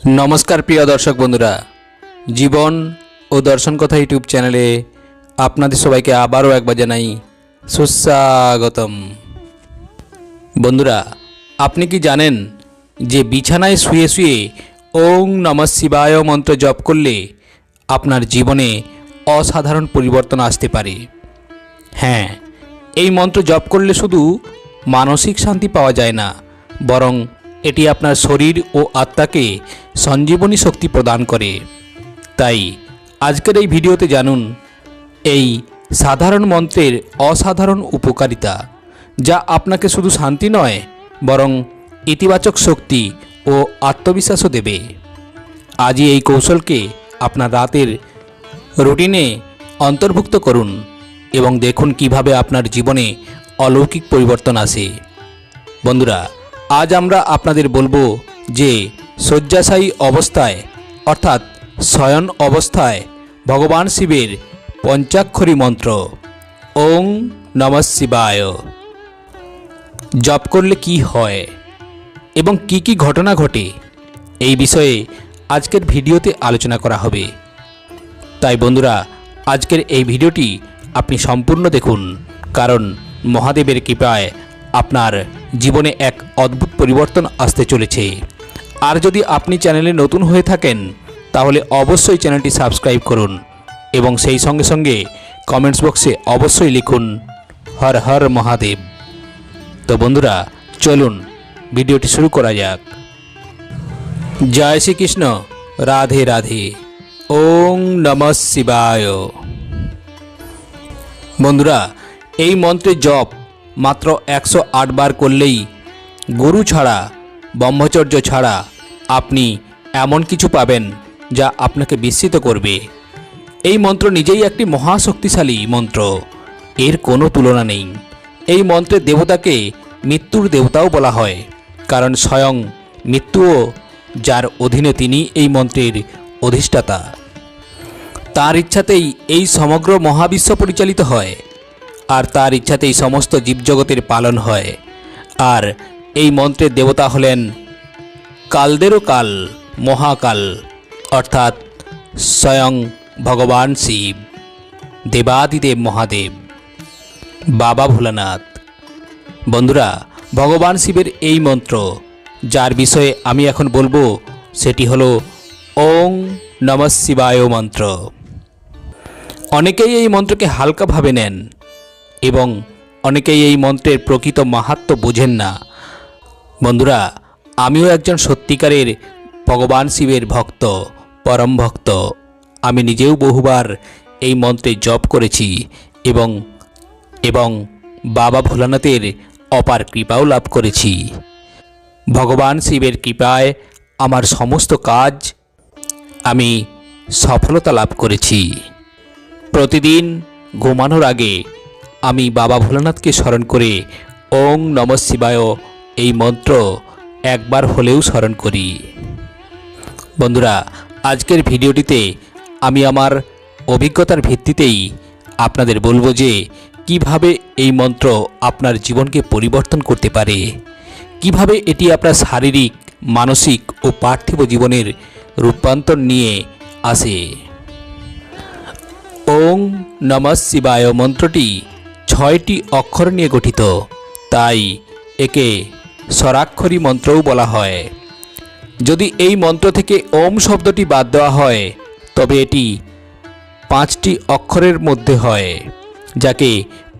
नमस्कार प्रिय दर्शक बंधुरा जीवन और दर्शन कथा यूट्यूब चैनेले आपनादेर सबाइके आबारो एकबार जानाई सुस्वागतम। बंधुरा आपनि कि जानेन जे बिछानाय शुए शुए ओं नमः शिवाय मंत्र जप करले आपनार जीवने असाधारण परिवर्तन आसते पारे। हाँ, এই मंत्र जप करले शुधु मानसिक शांति पाওয়া যায় না, बरং এটি আপনার শরীর ও আত্মাকে সঞ্জীবনী শক্তি প্রদান করে। তাই আজকের এই ভিডিওতে জানুন এই সাধারণ মন্ত্রের অসাধারণ উপকারিতা, যা আপনাকে শুধু শান্তি নয় বরং ইতিবাচক শক্তি ও আত্মবিশ্বাসও দেবে। আজই এই কৌশলকে আপনার রাতের রুটিনে অন্তর্ভুক্ত করুন এবং দেখুন কিভাবে আপনার জীবনে অলৌকিক পরিবর্তন আসে। বন্ধুরা, आज আমরা আপনাদের বলবো যে শয্যাশায়ী অবস্থায় অর্থাৎ শয়ন অবস্থায় ভগবান শিবের পঞ্চাক্ষরী মন্ত্র ওং নমঃ শিবায় জপ করলে কি হয় এবং কি কি ঘটনা ঘটে এই বিষয়ে আজকের ভিডিওতে আলোচনা করা হবে। তাই বন্ধুরা, আজকের এই ভিডিওটি আপনি সম্পূর্ণ দেখুন, কারণ মহাদেবের কৃপায় আপনার জীবনে এক অদ্ভুত পরিবর্তন আসতে চলেছে। আর যদি আপনি চ্যানেলে নতুন হয়ে থাকেন তাহলে অবশ্যই চ্যানেলটি সাবস্ক্রাইব করুন এবং সেই সঙ্গে সঙ্গে কমেন্টস বক্সে অবশ্যই লিখুন হর হর মহাদেব। তো বন্ধুরা, চলুন ভিডিওটি শুরু করা যাক। জয় শ্রীকৃষ্ণ, রাধে রাধে, ওং নমঃ শিবায়। বন্ধুরা, এই মন্ত্রের জপ মাত্র 108 বার করলেই গুরু ছাড়া ব্রহ্মচর্য ছাড়া আপনি এমন কিছু পাবেন যা আপনাকে বিস্মিত করবে। এই মন্ত্র নিজেই একটি মহাশক্তিশালী মন্ত্র, এর কোনো তুলনা নেই। এই মন্ত্রের দেবতাকে মৃত্যুর দেবতাও বলা হয়, কারণ স্বয়ং মৃত্যুও যার অধীনে তিনি এই মন্ত্রের অধিষ্ঠাতা। তার ইচ্ছাতেই এই সমগ্র মহাবিশ্ব পরিচালিত হয়, আর তার ইচ্ছাতেই সমস্ত জীবজগতের পালন হয়। আর এই মন্ত্রের দেবতা হলেন কালদেরও কাল, মহাকাল অর্থাৎ স্বয়ং ভগবান শিব, দেবাদিদেব মহাদেব, বাবা ভোলানাথ। বন্ধুরা, ভগবান শিবের এই মন্ত্র যার বিষয়ে আমি এখন বলবো সেটি হলো ওং নমঃ শিবায় মন্ত্র। অনেকেই এই মন্ত্রকে হালকাভাবে নেন এবং অনেকেই এই মন্ত্রের প্রকৃত মাহাত্ম্য বোঝেন না। বন্ধুরা, আমিও একজন সত্যিকারের ভগবান শিবের ভক্ত, পরম ভক্ত। আমি নিজেও বহুবার এই মন্ত্রে জপ করেছি এবং এবং বাবা ভোলানাথের অপার কৃপাও লাভ করেছি। ভগবান শিবের কৃপায় আমার সমস্ত কাজ আমি সফলতা লাভ করেছি। প্রতিদিন ঘুমানোর আগে আমি বাবা ভোলানাথকে স্মরণ করে ওং নমঃ শিবায় এই মন্ত্র একবার হলেও স্মরণ করি। বন্ধুরা, আজকের ভিডিওটিতে আমি আমার অভিজ্ঞতার ভিত্তিতেই আপনাদের বলবো যে কিভাবে এই মন্ত্র আপনার জীবনকে পরিবর্তন করতে পারে, কিভাবে এটি আপনার শারীরিক, মানসিক ও পার্থিব জীবনের রূপান্তর নিয়ে আসে। ওং নমঃ শিবায় মন্ত্রটি 6টি অক্ষর নিয়ে গঠিত, তাই একে স্বরাক্ষরী মন্ত্রও বলা হয়। যদি এই মন্ত্র থেকে ওম শব্দটি বাদ দেওয়া হয় তবে এটি 5টি অক্ষরের মধ্যে হয়, যাকে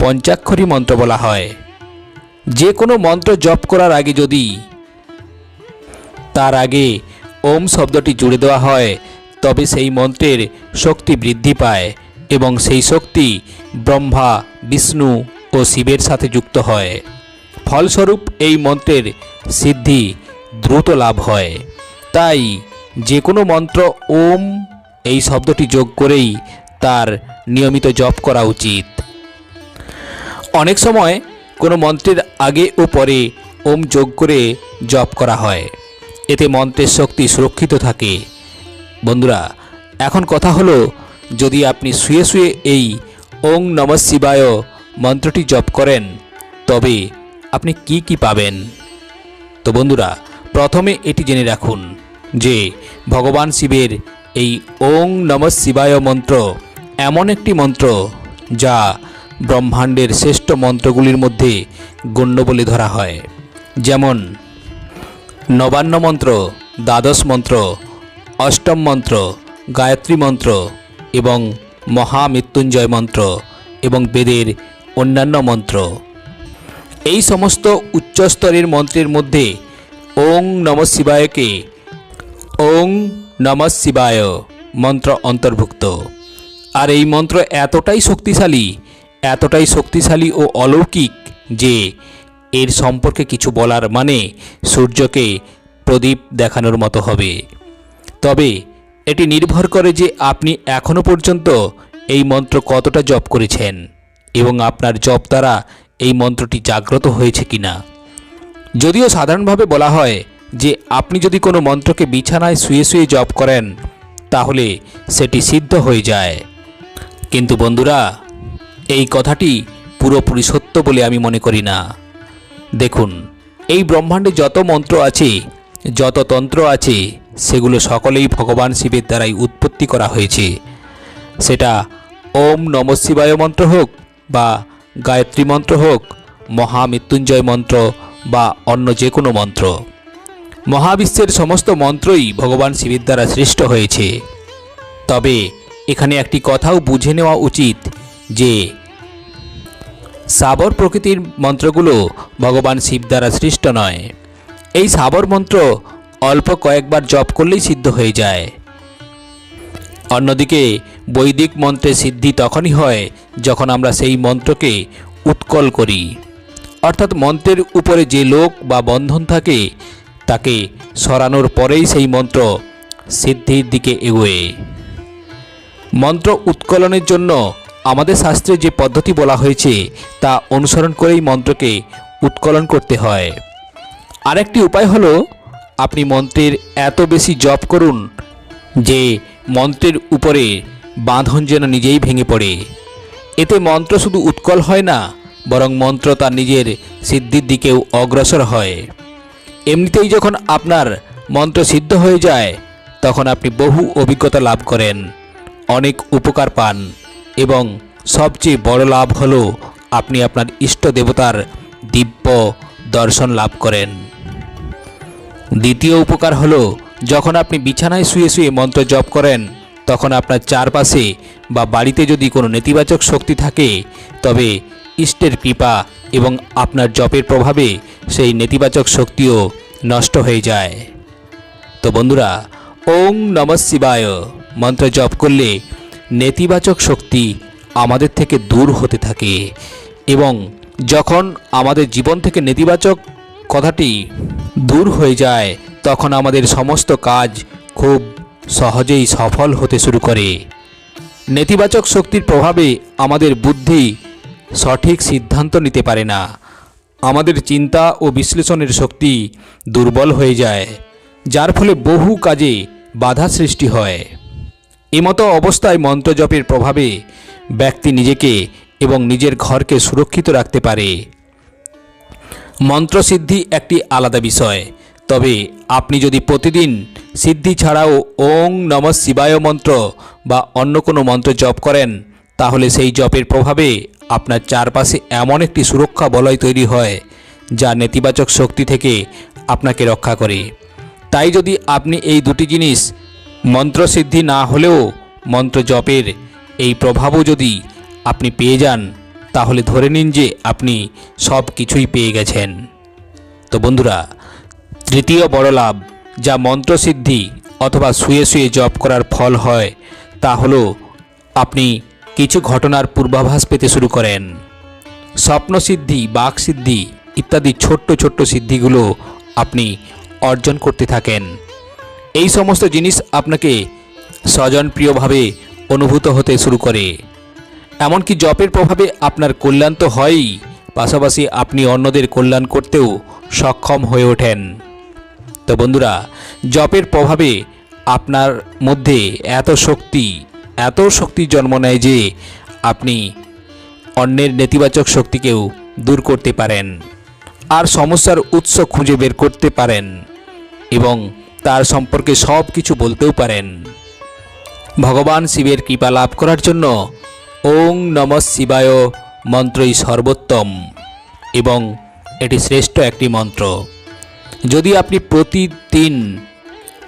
পঞ্চাক্ষরী মন্ত্র বলা হয়। যে কোনো মন্ত্র জপ করার আগে যদি তার আগে ওম শব্দটি জুড়ে দেওয়া হয় তবে সেই মন্ত্রের শক্তি বৃদ্ধি পায় এবং সেই শক্তি ব্রহ্মা, বিষ্ণু ও শিবের সাথে যুক্ত হয়। ফলস্বরূপ এই মন্ত্রের সিদ্ধি দ্রুত লাভ হয়। তাই যে কোনো মন্ত্র ওম এই শব্দটি যোগ করেই তার নিয়মিত জপ করা উচিত। অনেক সময় কোনো মন্ত্রের আগে ও পরে ওম যোগ করে জপ করা হয়, এতে মন্ত্রের শক্তি সুরক্ষিত থাকে। বন্ধুরা, এখন কথা হলো, যদি আপনি শুয়ে শুয়ে এই ওং নমঃ শিবায় মন্ত্রটি জপ করেন তবে আপনি কি কি পাবেন। তো বন্ধুরা, প্রথমে এটি জেনে রাখুন যে ভগবান শিবের এই ওং নমঃ শিবায় মন্ত্র এমন একটি মন্ত্র যা ব্রহ্মাণ্ডের শ্রেষ্ঠ মন্ত্রগুলির মধ্যে গণ্য বলে ধরা হয়। যেমন নবান্ন মন্ত্র, দ্বাদশ মন্ত্র, অষ্টম মন্ত্র, গায়ত্রী মন্ত্র এবং মহামৃত্যুঞ্জয় মন্ত্র এবং বেদের অন্যান্য মন্ত্র। এই সমস্ত উচ্চস্তরের মন্ত্রের মধ্যে ওং নমঃ শিবায়কে ওং নমঃ শিবায় মন্ত্র অন্তর্ভুক্ত। আর এই মন্ত্র এতটাই শক্তিশালী ও অলৌকিক যে এর সম্পর্কে কিছু বলার মানে সূর্যকে প্রদীপ দেখানোর মতো হবে। তবে এটি নির্ভর করে যে আপনি এখনও পর্যন্ত এই মন্ত্র কতটা জপ করেছেন এবং আপনার জপ দ্বারা এই মন্ত্রটি জাগ্রত হয়েছে কিনা। যদিও সাধারণভাবে বলা হয় যে আপনি যদি কোনো মন্ত্রকে বিছানায় শুয়ে শুয়ে জপ করেন তাহলে সেটি সিদ্ধ হয়ে যায়, কিন্তু বন্ধুরা এই কথাটি পুরোপুরি সত্য বলে আমি মনে করি না। দেখুন, এই ব্রহ্মাণ্ডে যত মন্ত্র আছে, যত তন্ত্র আছে, সেগুলো সকলেই ভগবান শিবের দ্বারাই উৎপত্তি করা হয়েছে। সেটা ওম নমঃ শিবায় মন্ত্র হোক বা গায়ত্রী মন্ত্র হোক, মহামৃত্যুঞ্জয় মন্ত্র বা অন্য যে কোনো মন্ত্র। মহাবিশ্বের সমস্ত মন্ত্রই ভগবান শিবের দ্বারা সৃষ্ট হয়েছে। তবে এখানে একটি কথাও বুঝে নেওয়া উচিত যে সাবর প্রকৃতির মন্ত্রগুলো ভগবান শিব দ্বারা সৃষ্ট নয়। এই সাবর মন্ত্র অল্প কয়েকবার জপ করলেই সিদ্ধ হয়ে যায়। অন্যদিকে বৈদিক মন্ত্রে সিদ্ধি তখনই হয় যখন আমরা সেই মন্ত্রকে উৎকল করি, অর্থাৎ মন্ত্রের উপরে যে লোক বা বন্ধন থাকে তাকে সরানোর পরেই সেই মন্ত্র সিদ্ধির দিকে এগোয়। মন্ত্র উৎকলনের জন্য আমাদের শাস্ত্রে যে পদ্ধতি বলা হয়েছে তা অনুসরণ করেই মন্ত্রকে উৎকলন করতে হয়। আরেকটি উপায় হলো আপনি মন্ত্রের এত বেশি জপ করুন যে মন্ত্রের উপরে বাঁধন যেন নিজেই ভেঙে পড়ে। এতে মন্ত্র শুধু উৎকল হয় না, বরং মন্ত্র তার নিজের সিদ্ধির দিকেও অগ্রসর হয়। এমনিতেই যখন আপনার মন্ত্র সিদ্ধ হয়ে যায় তখন আপনি বহু অভিজ্ঞতা লাভ করেন, অনেক উপকার পান এবং সবচেয়ে বড় লাভ হলো আপনি আপনার ইষ্ট দেবতার দিব্য দর্শন লাভ করেন। দ্বিতীয় উপকার হলো যখন আপনি বিছানায় শুয়ে শুয়ে মন্ত্র জপ করেন তখন আপনার চারপাশে বা বাড়িতে যদি কোনো নেতিবাচক শক্তি থাকে তবে ইষ্টের কৃপা এবং আপনার জপের প্রভাবে সেই নেতিবাচক শক্তিও নষ্ট হয়ে যায়। তো বন্ধুরা, ওং নমঃ শিবায় মন্ত্র জপ করলে নেতিবাচক শক্তি আমাদের থেকে দূর হতে থাকে এবং যখন আমাদের জীবন থেকে নেতিবাচক কথাটি দূর হয়ে যায় তখন আমাদের সমস্ত কাজ খুব সহজেই সফল হতে শুরু করে। নেতিবাচক শক্তির প্রভাবে আমাদের বুদ্ধি সঠিক সিদ্ধান্ত নিতে পারে না, আমাদের চিন্তা ও বিশ্লেষণের শক্তি দুর্বল হয়ে যায়, যার ফলে বহু কাজে বাধা সৃষ্টি হয়। এমতো অবস্থায় মন্ত্র জপের প্রভাবে ব্যক্তি নিজেকে এবং নিজের ঘরকে সুরক্ষিত রাখতে পারে। মন্ত্রসিদ্ধি একটি আলাদা বিষয়, তবে আপনি যদি প্রতিদিন সিদ্ধি ছাড়াও ওং নমঃ শিবায় মন্ত্র বা অন্য কোনো মন্ত্র জপ করেন তাহলে সেই জপের প্রভাবে আপনার চারপাশে এমন একটি সুরক্ষা বলয় তৈরি হয় যা নেতিবাচক শক্তি থেকে আপনাকে রক্ষা করে। তাই যদি আপনি এই দুটি জিনিস, মন্ত্রসিদ্ধি না হলেও মন্ত্র জপের এই প্রভাবও যদি আপনি পেয়ে যান তাহলে ধরে নিন যে আপনি সব কিছুই পেয়ে গেছেন। তো বন্ধুরা, তৃতীয় বড় লাভ যা মন্ত্রসিদ্ধি অথবা শুয়ে শুয়ে জপ করার ফল হয় তা হলো আপনি কিছু ঘটনার পূর্বাভাস পেতে শুরু করেন। স্বপ্নসিদ্ধি, বাকসিদ্ধি ইত্যাদি ছোট্ট ছোট্ট সিদ্ধিগুলো আপনি অর্জন করতে থাকেন। এই সমস্ত জিনিস আপনাকে স্বজনপ্রিয়ভাবে অনুভূত হতে শুরু করে। এমনকি জপের প্রভাবে আপনার কল্যাণ তো হয়ই, পাশাপাশি আপনি অন্যদের কল্যাণ করতেও সক্ষম হয়ে ওঠেন। তো বন্ধুরা, জপের প্রভাবে আপনার মধ্যে এত শক্তি জন্ম নেয় যে আপনি অন্যের নেতিবাচক শক্তিকেও দূর করতে পারেন আর সমস্যার উৎস খুঁজে বের করতে পারেন এবং তার সম্পর্কে সব কিছু বলতেও পারেন। ভগবান শিবের কৃপা লাভ করার জন্য ওং নমঃ শিবায় মন্ত্রই সর্বোত্তম এবং এটি শ্রেষ্ঠ একটি মন্ত্র। যদি আপনি প্রতিদিন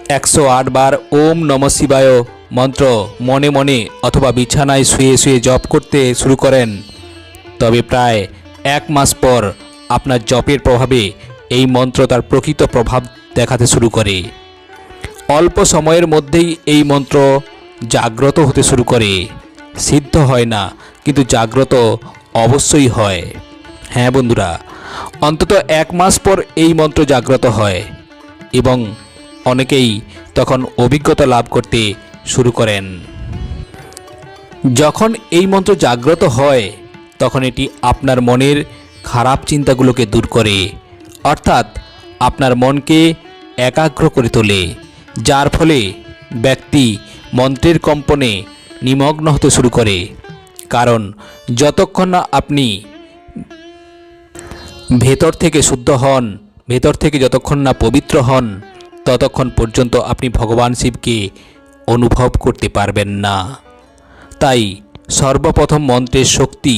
108 বার ওম নমঃ শিবায় মন্ত্র মনে মনে অথবা বিছানায় শুয়ে শুয়ে জপ করতে শুরু করেন, তবে প্রায় 1 মাস পর আপনার জপের প্রভাবে এই মন্ত্র তার প্রকৃত প্রভাব দেখাতে শুরু করে। অল্প সময়ের মধ্যেই এই মন্ত্র জাগ্রত হতে শুরু করে। সিদ্ধ হয় না, কিন্তু জাগ্রত অবশ্যই হয়। হ্যাঁ বন্ধুরা, অন্তত 1 মাস পর এই মন্ত্র জাগ্রত হয় এবং অনেকেই তখন অভিজ্ঞতা লাভ করতে শুরু করেন। যখন এই মন্ত্র জাগ্রত হয় তখন এটি আপনার মনের খারাপ চিন্তাগুলোকে দূর করে, অর্থাৎ আপনার মনকে একাগ্র করে তোলে, যার ফলে ব্যক্তি মন্ত্রের কম্পনে নিমগ্ন হতে শুরু করে। কারণ যতক্ষণ না আপনি ভেতর থেকে শুদ্ধ হন, ভেতর থেকে যতক্ষণ না পবিত্র হন, ততক্ষণ পর্যন্ত আপনি ভগবান শিবকে অনুভব করতে পারবেন না। তাই সর্বপ্রথম মন্ত্রের শক্তি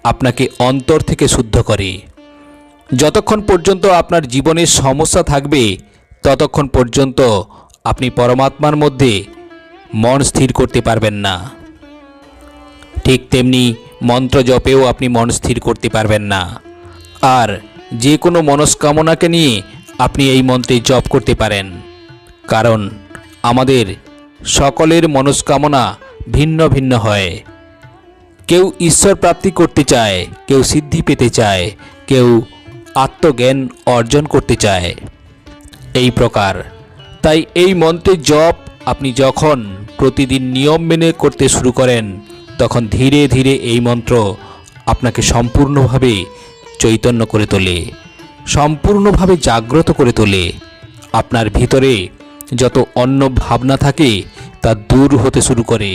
আপনাকে অন্তর থেকে শুদ্ধ করে। যতক্ষণ পর্যন্ত আপনার জীবনের সমস্যা থাকবে ততক্ষণ পর্যন্ত আপনি পরমাত্মার মধ্যে মন স্থির করতে পারবেন না। ঠিক তেমনি মন্ত্র জপেও আপনি মন স্থির করতে পারবেন না। আর যে কোনো মনস্কামনাকে নিয়ে আপনি এই মন্ত্রে জপ করতে পারেন, কারণ আমাদের সকলের মনস্কামনা ভিন্ন ভিন্ন হয়। কেউ ঈশ্বর প্রাপ্তি করতে চায়, কেউ সিদ্ধি পেতে চায়, কেউ আত্মজ্ঞান অর্জন করতে চায়, এই প্রকার। তাই এই মন্ত্রের জপ আপনি যখন প্রতিদিন নিয়ম মেনে করতে শুরু করেন, তখন ধীরে ধীরে এই মন্ত্র আপনাকে সম্পূর্ণভাবে চৈতন্য করে তোলে, সম্পূর্ণভাবে জাগ্রত করে তোলে। আপনার ভিতরে যত অন্য ভাবনা থাকে তা দূর হতে শুরু করে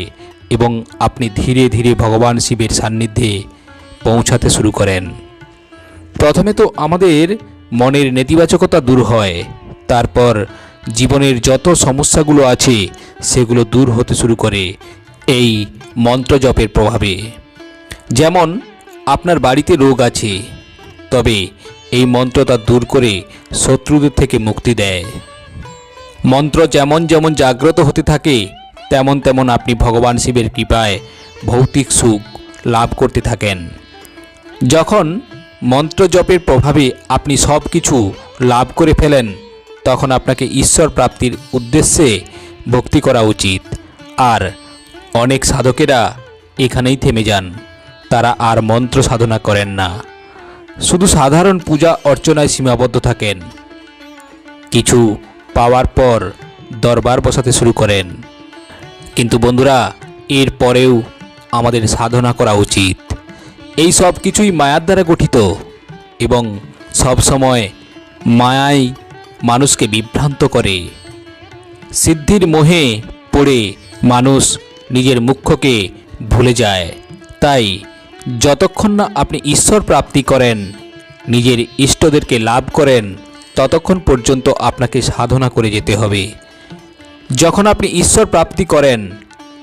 এবং আপনি ধীরে ধীরে ভগবান শিবের সান্নিধ্যে পৌঁছাতে শুরু করেন। প্রথমে তো আমাদের মনের নেতিবাচকতা দূর হয়, তারপর জীবনের যত সমস্যাগুলো আছে সেগুলো দূর হতে শুরু করে এই মন্ত্র জপের প্রভাবে। যেমন আপনার বাড়িতে রোগ আছে, তবে এই মন্ত্র তা দূর করে শত্রুদের থেকে মুক্তি দেয়। মন্ত্র যেমন যেমন জাগ্রত হতে থাকে তেমন তেমন আপনি ভগবান শিবের কৃপায় ভৌতিক সুখ লাভ করতে থাকেন। যখন মন্ত্র জপের প্রভাবে আপনি সব কিছু লাভ করে ফেলেন, তখন আপনাকে ঈশ্বর প্রাপ্তির উদ্দেশ্যে ভক্তি করা উচিত। আর অনেক সাধকেরা এখানেই থেমে যান, তারা আর মন্ত্র সাধনা করেন না, শুধু সাধারণ পূজা অর্চনায় সীমাবদ্ধ থাকেন। কিছু পাওয়ার পর দরবার বসাতে শুরু করেন। কিন্তু বন্ধুরা, এর পরেও আমাদের সাধনা করা উচিত। এই সব কিছুই মায়ার দ্বারা গঠিত এবং সব সময় মায়াই মানুষকে বিভ্রান্ত করে। সিদ্ধির মোহে পড়ে মানুষ নিজের মুখ্যকে ভুলে যায়। তাই যতক্ষণ না আপনি ঈশ্বর প্রাপ্তি করেন, নিজের ইষ্টদেরকে লাভ করেন, ততক্ষণ পর্যন্ত আপনাকে সাধনা করে যেতে হবে। যখন আপনি ঈশ্বর প্রাপ্তি করেন,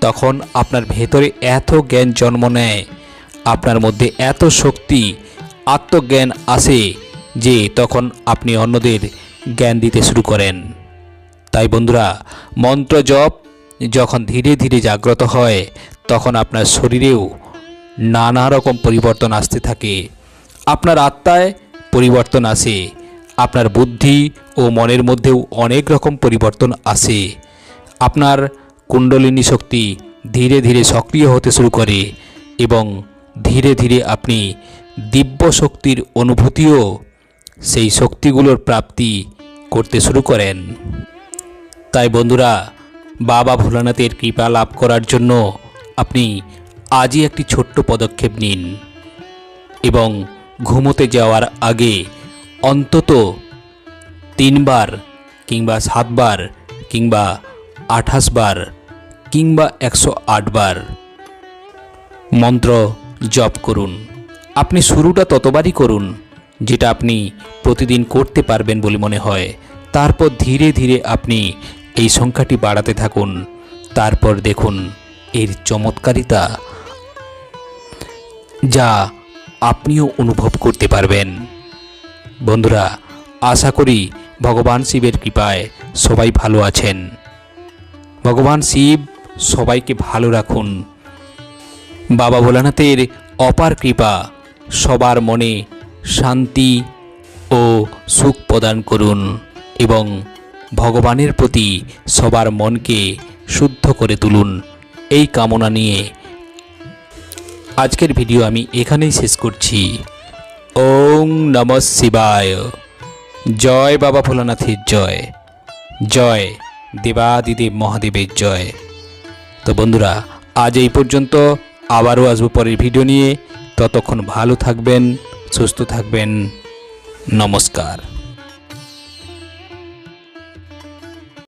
তখন আপনার ভেতরে এত জ্ঞান জন্ম নেয়, আপনার মধ্যে এত শক্তি, আত্মজ্ঞান আসে যে তখন আপনি অন্যদের জ্ঞান দিতে শুরু করেন। তাই বন্ধুরা, মন্ত্র জপ যখন ধীরে ধীরে জাগ্রত হয়, তখন আপনার শরীরেও নানা রকম পরিবর্তন আসতে থাকে। আপনার আত্মায় পরিবর্তন আসে, আপনার বুদ্ধি ও মনের মধ্যেও অনেক রকম পরিবর্তন আসে। আপনার কুণ্ডলিনী শক্তি ধীরে ধীরে সক্রিয় হতে শুরু করে এবং ধীরে ধীরে আপনি দিব্য শক্তির অনুভূতিও, সেই শক্তিগুলোর প্রাপ্তি করতে শুরু করেন। তাই বন্ধুরা, বাবা ভোলানাথের কৃপা লাভ করার জন্য আপনি আজই একটি ছোট্ট পদক্ষেপ নিন এবং ঘুমোতে যাওয়ার আগে অন্তত 3 বার কিংবা 7 বার কিংবা 28 বার কিংবা 108 বার মন্ত্র জপ করুন। আপনি শুরুটা ততবারই করুন যেটা আপনি প্রতিদিন করতে পারবেন বলে মনে হয়। তারপর ধীরে ধীরে আপনি এই সংখ্যাটি বাড়াতে থাকুন। তারপর দেখুন এর চমৎকারিতা, যা আপনিও অনুভব করতে পারবেন। বন্ধুরা, আশা করি ভগবান শিবের কৃপায় সবাই ভালো আছেন। ভগবান শিব সবাইকে ভালো রাখুন। বাবা ভোলানাথের অপার কৃপা সবার মনে শান্তি ও সুখ প্রদান করুন এবং ভগবানের প্রতি সবার মনকে শুদ্ধ করে তুলুন, এই কামনা নিয়ে আজকের ভিডিও আমি এখানেই শেষ করছি। ওম নমঃ শিবায়। জয় বাবা ভোলানাথের জয়, জয় দেবাদিদেব মহাদেবের জয়। তো বন্ধুরা, আজ এই পর্যন্ত। আবারও আসবো পরের ভিডিও নিয়ে। ততক্ষণ ভালো থাকবেন, সুস্থ থাকবেন। নমস্কার।